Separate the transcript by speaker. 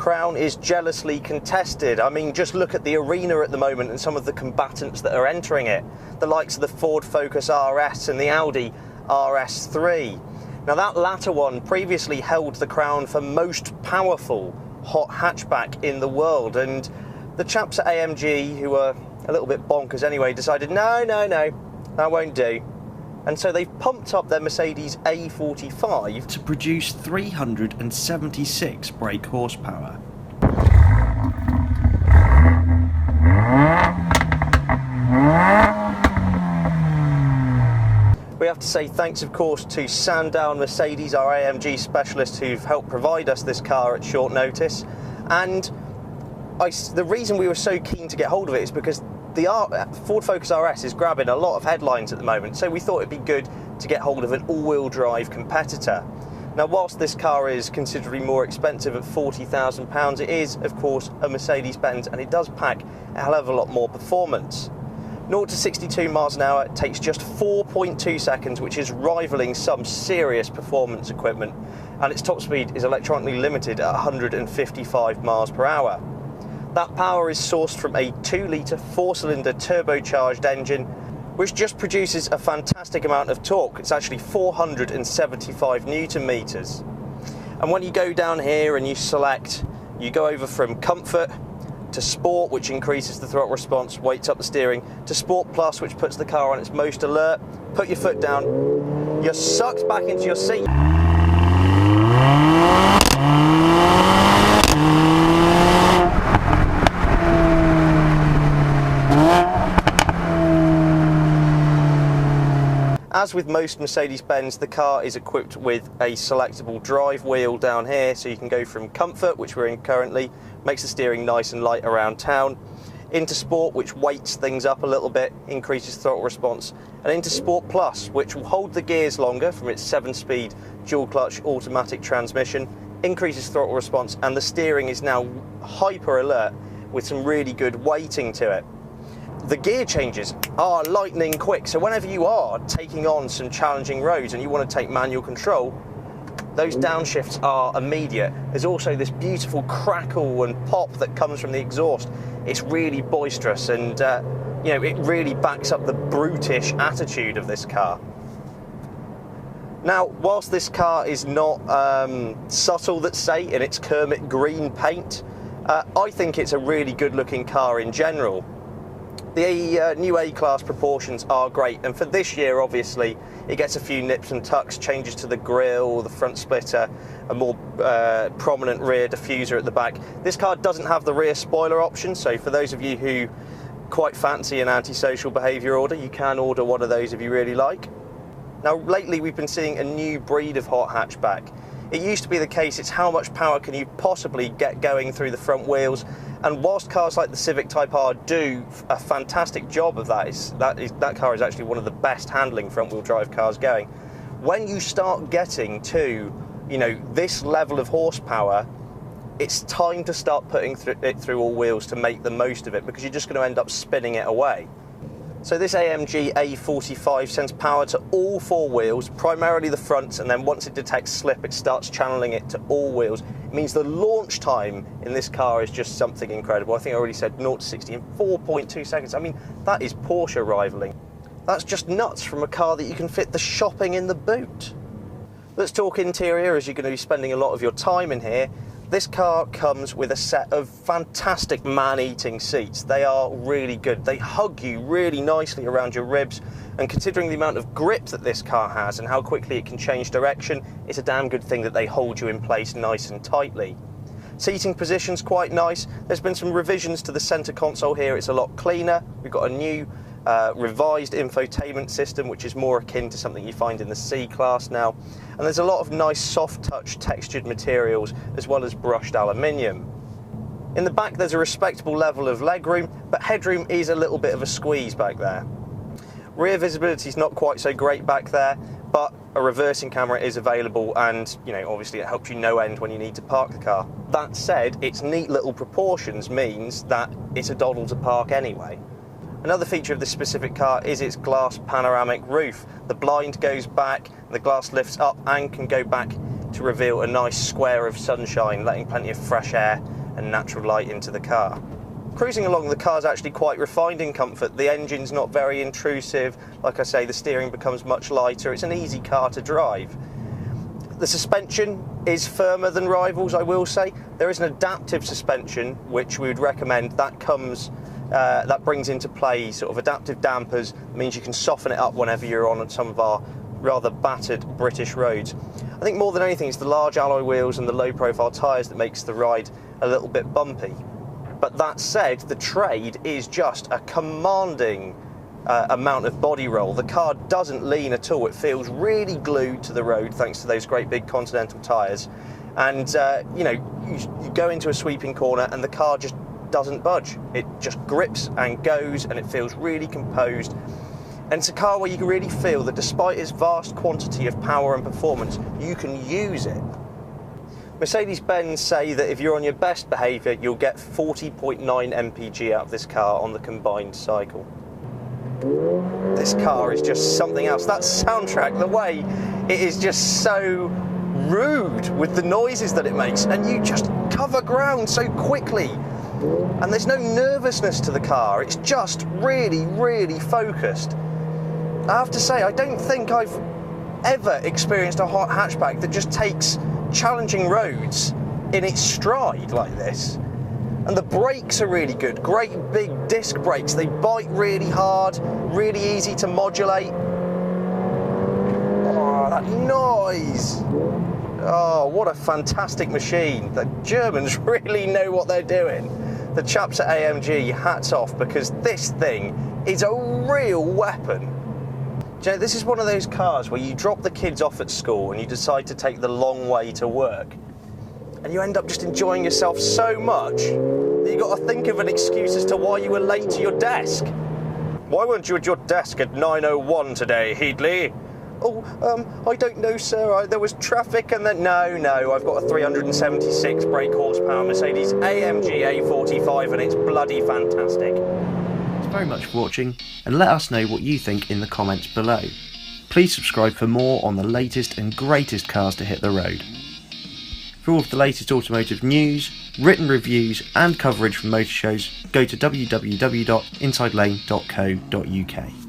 Speaker 1: crown is jealously contested. I mean, just look at the arena at the moment and some of the combatants that are entering it. The likes of the Ford Focus RS and the Audi RS3. Now that latter one previously held the crown for most powerful hot hatchback in the world, and the chaps at AMG, who are a little bit bonkers anyway, decided no, that won't do. And so they've pumped up their Mercedes A45
Speaker 2: to produce 376 brake horsepower.
Speaker 1: We have to say thanks, of course, to Sandown Mercedes, our AMG specialists, who've helped provide us this car at short notice. And the reason we were so keen to get hold of it is because the Ford Focus RS is grabbing a lot of headlines at the moment, so we thought it'd be good to get hold of an all-wheel drive competitor. Now, whilst this car is considerably more expensive at £40,000, it is, of course, a Mercedes-Benz, and it does pack a hell of a lot more performance. 0 to 62 miles an hour takes just 4.2 seconds, which is rivaling some serious performance equipment, and its top speed is electronically limited at 155 miles per hour. That power is sourced from a 2-litre 4-cylinder turbocharged engine, which just produces a fantastic amount of torque. It's actually 475 Newton meters. And when you go down here and you go over from comfort to sport, which increases the throttle response, weights up the steering, to Sport Plus, which puts the car on its most alert, put your foot down, you're sucked back into your seat. As with most Mercedes-Benz, the car is equipped with a selectable drive wheel down here, so you can go from comfort, which we're in currently, makes the steering nice and light around town, into sport, which weights things up a little bit, increases throttle response, and into Sport Plus, which will hold the gears longer from its 7-speed dual clutch automatic transmission, increases throttle response, and the steering is now hyper alert with some really good weighting to it. The gear changes are lightning quick, so whenever you are taking on some challenging roads and you want to take manual control, those downshifts are immediate. There's also this beautiful crackle and pop that comes from the exhaust. It's really boisterous, and it really backs up the brutish attitude of this car. Now, whilst this car is not subtle, let's say, in its Kermit green paint, I think it's a really good looking car in general. The new A-Class proportions are great, and for this year, obviously, it gets a few nips and tucks, changes to the grille, the front splitter, a more prominent rear diffuser at the back. This car doesn't have the rear spoiler option, so for those of you who quite fancy an antisocial behaviour order, you can order one of those if you really like. Now, lately we've been seeing a new breed of hot hatchback. It used to be the case, it's how much power can you possibly get going through the front wheels, and whilst cars like the Civic Type R do a fantastic job of that car is actually one of the best handling front wheel drive cars going. When you start getting to, this level of horsepower, it's time to start putting it through all wheels to make the most of it, because you're just going to end up spinning it away. So this AMG A45 sends power to all 4 wheels, primarily the front, and then once it detects slip, it starts channeling it to all wheels. It means the launch time in this car is just something incredible. I think I already said 0 to 60 in 4.2 seconds. I mean, that is Porsche rivaling. That's just nuts from a car that you can fit the shopping in the boot. Let's talk interior, as you're going to be spending a lot of your time in here. This car comes with a set of fantastic man-eating seats. They are really good. They hug you really nicely around your ribs, and considering the amount of grip that this car has and how quickly it can change direction, it's a damn good thing that they hold you in place nice and tightly. Seating position's quite nice. There's been some revisions to the centre console here. It's a lot cleaner. We've got a new revised infotainment system, which is more akin to something you find in the C-Class now. And there's a lot of nice soft touch textured materials as well as brushed aluminium. In the back there's a respectable level of legroom, but headroom is a little bit of a squeeze back there. Rear visibility is not quite so great back there, but a reversing camera is available, and obviously it helps you no end when you need to park the car. That said, its neat little proportions means that it's a doddle to park anyway. Another feature of this specific car is its glass panoramic roof. The blind goes back, the glass lifts up and can go back to reveal a nice square of sunshine, letting plenty of fresh air and natural light into the car. Cruising along, the car's actually quite refined in comfort. The engine's not very intrusive. Like I say, the steering becomes much lighter. It's an easy car to drive. The suspension is firmer than rivals, I will say. There is an adaptive suspension, which we would recommend. That comes, that brings into play sort of adaptive dampers. It means you can soften it up whenever you're on some of our rather battered British roads. I think more than anything, it's the large alloy wheels and the low-profile tyres that makes the ride a little bit bumpy. But that said, the trade is just a commanding amount of body roll. The car doesn't lean at all. It feels really glued to the road thanks to those great big Continental tyres. And you know, you go into a sweeping corner and the car just doesn't budge. It just grips and goes, and it feels really composed. And it's a car where you can really feel that despite its vast quantity of power and performance, you can use it. Mercedes-Benz say that if you're on your best behaviour, you'll get 40.9 mpg out of this car on the combined cycle. This car is just something else. That soundtrack, the way it is just so rude with the noises that it makes, and you just cover ground so quickly. And there's no nervousness to the car. It's just really, really focused. I have to say, I don't think I've ever experienced a hot hatchback that just takes challenging roads in its stride like this. And the brakes are really good, great big disc brakes. They bite really hard, really easy to modulate. Oh, that noise. Oh, what a fantastic machine. The Germans really know what they're doing. The chaps at AMG, hats off, because this thing is a real weapon. Do you know, this is one of those cars where you drop the kids off at school and you decide to take the long way to work, and you end up just enjoying yourself so much that you've got to think of an excuse as to why you were late to your desk. Why weren't you at your desk at 9:01 today, Heatley? Oh, I don't know, sir. There was traffic and then... No, I've got a 376 brake horsepower Mercedes AMG A45 and it's bloody fantastic.
Speaker 2: Thanks very much for watching, and let us know what you think in the comments below. Please subscribe for more on the latest and greatest cars to hit the road. For all of the latest automotive news, written reviews and coverage from motor shows, go to www.insidelane.co.uk.